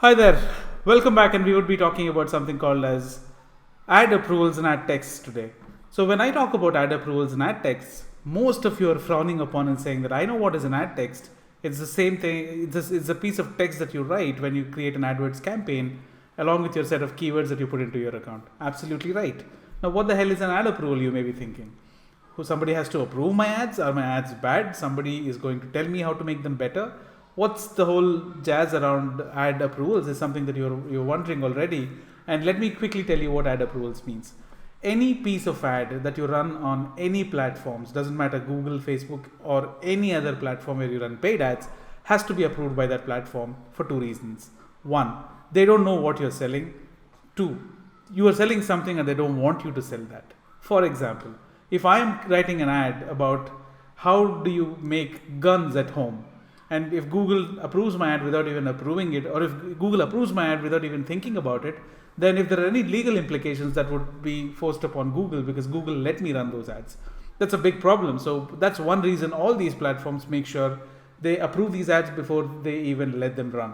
Hi there, welcome back, and we would be talking about something called as ad approvals and ad texts today. So when I talk about ad approvals and ad texts, most of you are frowning upon and saying that I know what is an ad text. It's the same thing, it's a piece of text that you write when you create an AdWords campaign along with your set of keywords that you put into your account. Absolutely right. Now what the hell is an ad approval, you may be thinking? Somebody has to approve my ads? Are my ads bad? Somebody is going to tell me how to make them better? What's the whole jazz around ad approvals is something that you're wondering already. And let me quickly tell you what ad approvals means. Any piece of ad that you run on any platforms, doesn't matter Google, Facebook, or any other platform where you run paid ads, has to be approved by that platform for two reasons. One, they don't know what you're selling. Two, you are selling something and they don't want you to sell that. For example, if I am writing an ad about how do you make guns at home, and if Google approves my ad without even approving it, or if Google approves my ad without even thinking about it, then if there are any legal implications, that would be forced upon Google because Google let me run those ads. That's a big problem. So that's one reason all these platforms make sure they approve these ads before they even let them run.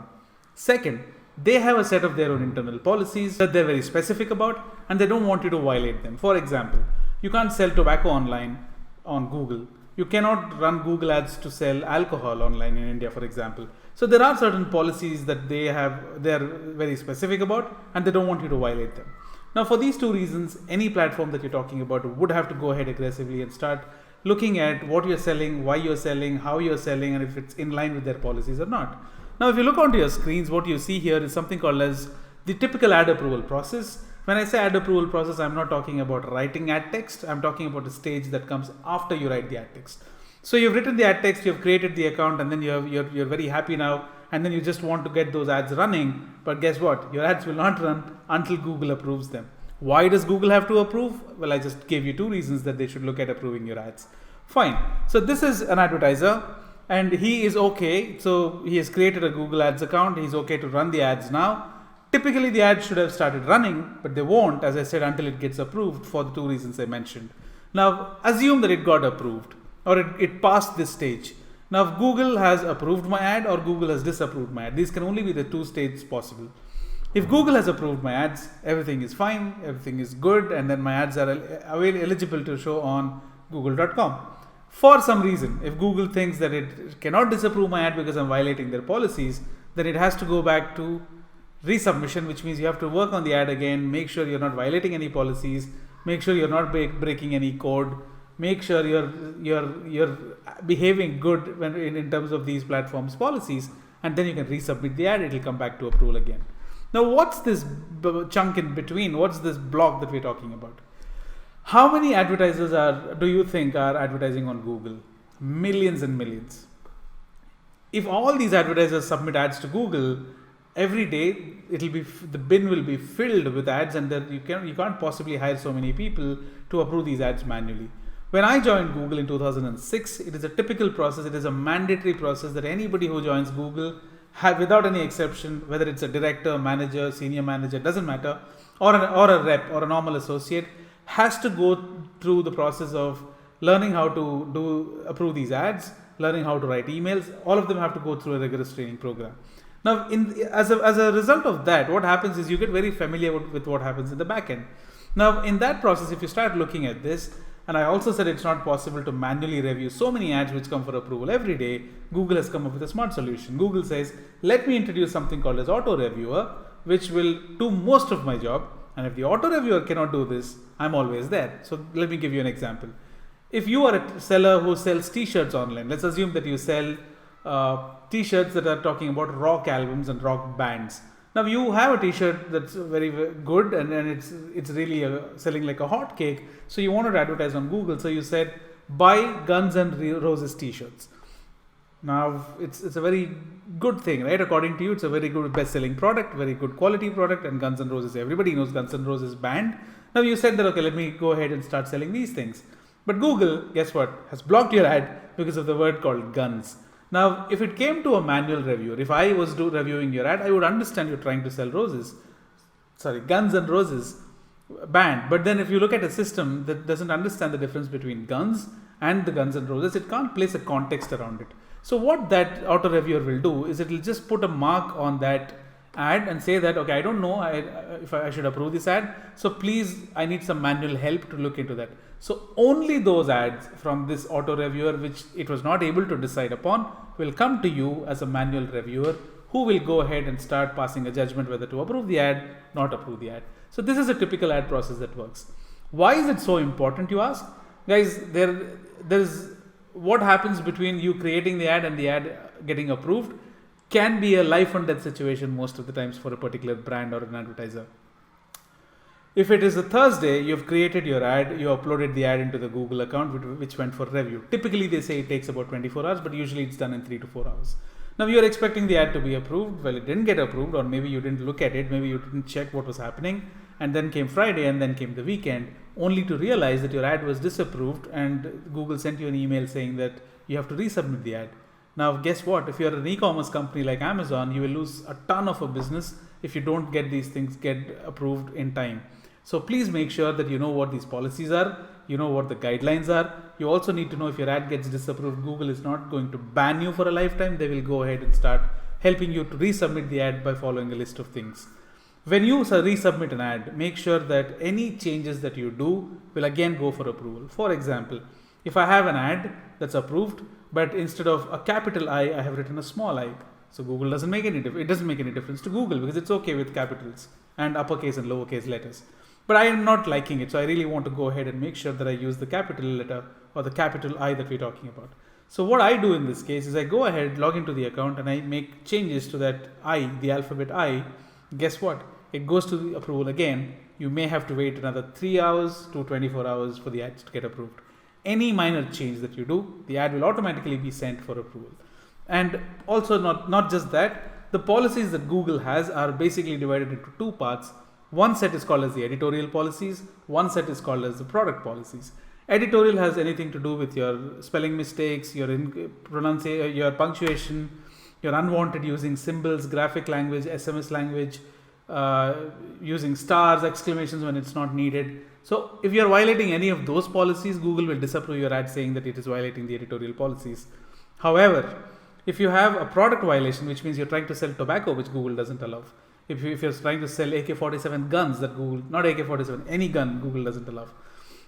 Second, they have a set of their own internal policies that they're very specific about, and they don't want you to violate them. For example, you can't sell tobacco online on Google. You cannot run Google ads to sell alcohol online in India, for example. So there are certain policies that they are very specific about, and they don't want you to violate them. Now, for these two reasons, any platform that you're talking about would have to go ahead aggressively and start looking at what you're selling, why you're selling, how you're selling, and if it's in line with their policies or not. Now, if you look onto your screens, what you see here is something called as the typical ad approval process. When I say ad approval process, I'm not talking about writing ad text. I'm talking about a stage that comes after you write the ad text. So you've written the ad text, you've created the account, and then you're very happy now, and then you just want to get those ads running. But guess what? Your ads will not run until Google approves them. Why does Google have to approve? Well, I just gave you two reasons that they should look at approving your ads. Fine. So this is an advertiser, and he is okay. So he has created a Google Ads account. He's okay to run the ads now. Typically, the ads should have started running, but they won't, as I said, until it gets approved for the two reasons I mentioned. Now, assume that it got approved, or it passed this stage. Now, if Google has approved my ad or Google has disapproved my ad, these can only be the two stages possible. If Google has approved my ads, everything is fine, everything is good, and then my ads are eligible to show on google.com. For some reason, if Google thinks that it cannot disapprove my ad because I'm violating their policies, then it has to go back to resubmission, which means you have to work on the ad again, make sure you're not violating any policies, make sure you're not breaking any code, make sure you're behaving good when in terms of these platforms policies, and then you can resubmit the ad. It'll come back to approval again. Now, what's this chunk in between? What's this block that we're talking about? How many advertisers do you think are advertising on Google? Millions and millions. If all these advertisers submit ads to Google every day, the bin will be filled with ads, and you can't possibly hire so many people to approve these ads manually. When I joined Google in 2006, it is a typical process. It is a mandatory process that anybody who joins Google, without any exception, whether it's a director, manager, senior manager, doesn't matter, or a rep or a normal associate, has to go through the process of learning how to approve these ads, learning how to write emails. All of them have to go through a rigorous training program. Now, as a result of that, what happens is you get very familiar with what happens in the back end. Now, in that process, if you start looking at this, and I also said it's not possible to manually review so many ads which come for approval every day, Google has come up with a smart solution. Google says, let me introduce something called as Auto Reviewer, which will do most of my job. And if the Auto Reviewer cannot do this, I'm always there. So let me give you an example. If you are a seller who sells t-shirts online, let's assume that you sell t-shirts that are talking about rock albums and rock bands. Now you have a t-shirt that's very, very good, and it's really selling like a hot cake. So you wanted to advertise on Google. So you said, buy Guns N' Roses t-shirts. Now it's a very good thing, right? According to you, it's a very good best-selling product, very good quality product, and Guns N' Roses, everybody knows Guns N' Roses band. Now you said that, okay, let me go ahead and start selling these things. But Google, guess what, has blocked your ad because of the word called guns. Now, if it came to a manual reviewer, if I was reviewing your ad, I would understand you're trying to sell Guns N' Roses band. But then if you look at a system that doesn't understand the difference between guns and the Guns N' Roses, it can't place a context around it. So what that auto reviewer will do is it will just put a mark on that ad and say that, okay, I don't know if I should approve this ad, so please, I need some manual help to look into that. So only those ads from this auto reviewer which it was not able to decide upon will come to you as a manual reviewer, who will go ahead and start passing a judgment whether to approve the ad, not approve the ad. So this is a typical ad process that works. Why is it so important, you ask? Guys, there's what happens between you creating the ad and the ad getting approved can be a life and death situation most of the times for a particular brand or an advertiser. If it is a Thursday, you've created your ad, you uploaded the ad into the Google account which went for review. Typically they say it takes about 24 hours, but usually it's done in 3 to 4 hours. Now you're expecting the ad to be approved. Well, it didn't get approved, or maybe you didn't look at it, maybe you didn't check what was happening, and then came Friday and then came the weekend, only to realize that your ad was disapproved and Google sent you an email saying that you have to resubmit the ad. Now guess what? If you're an e-commerce company like Amazon, you will lose a ton of a business if you don't get these things get approved in time. So please make sure that you know what these policies are, you know what the guidelines are. You also need to know if your ad gets disapproved, Google is not going to ban you for a lifetime. They will go ahead and start helping you to resubmit the ad by following a list of things. When you resubmit an ad, make sure that any changes that you do will again go for approval. For example, if I have an ad that's approved, but instead of a capital I have written a small I. So Google doesn't make any difference. It doesn't make any difference to Google because it's okay with capitals and uppercase and lowercase letters. But I am not liking it, so I really want to go ahead and make sure that I use the capital letter or the capital I that we're talking about. So what I do in this case is I go ahead, log into the account, and I make changes to that I, the alphabet I. Guess what? It goes to the approval again. You may have to wait another 3 hours to 24 hours for the ad to get approved. Any minor change that you do, the ad will automatically be sent for approval. And also not just that, the policies that Google has are basically divided into two parts. One set is called as the editorial policies, one set is called as the product policies. Editorial has anything to do with your spelling mistakes, your pronunciation, your punctuation, your unwanted using symbols, graphic language, SMS language, using stars, exclamations when it's not needed. So if you're violating any of those policies, Google will disapprove your ad saying that it is violating the editorial policies. However, if you have a product violation, which means you're trying to sell tobacco, which Google doesn't allow. If you're trying to sell AK-47 guns, that Google, not AK-47, any gun, Google doesn't allow.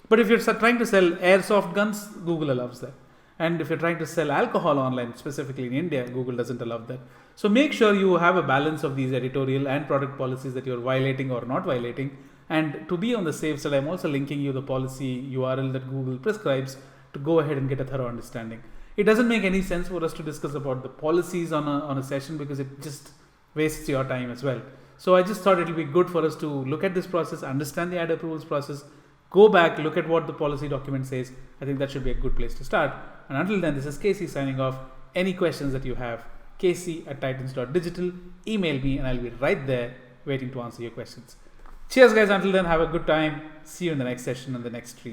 But if you're trying to sell airsoft guns, Google allows that. And if you're trying to sell alcohol online, specifically in India, Google doesn't allow that. So make sure you have a balance of these editorial and product policies that you're violating or not violating. And to be on the safe side, I'm also linking you the policy URL that Google prescribes to go ahead and get a thorough understanding. It doesn't make any sense for us to discuss about the policies on a session because it just wastes your time as well. So I just thought it will be good for us to look at this process, understand the ad approvals process, go back, look at what the policy document says. I think that should be a good place to start. And until then, this is Casey signing off. Any questions that you have, casey@titans.digital, email me and I'll be right there waiting to answer your questions. Cheers guys, until then, have a good time. See you in the next session and the next stream.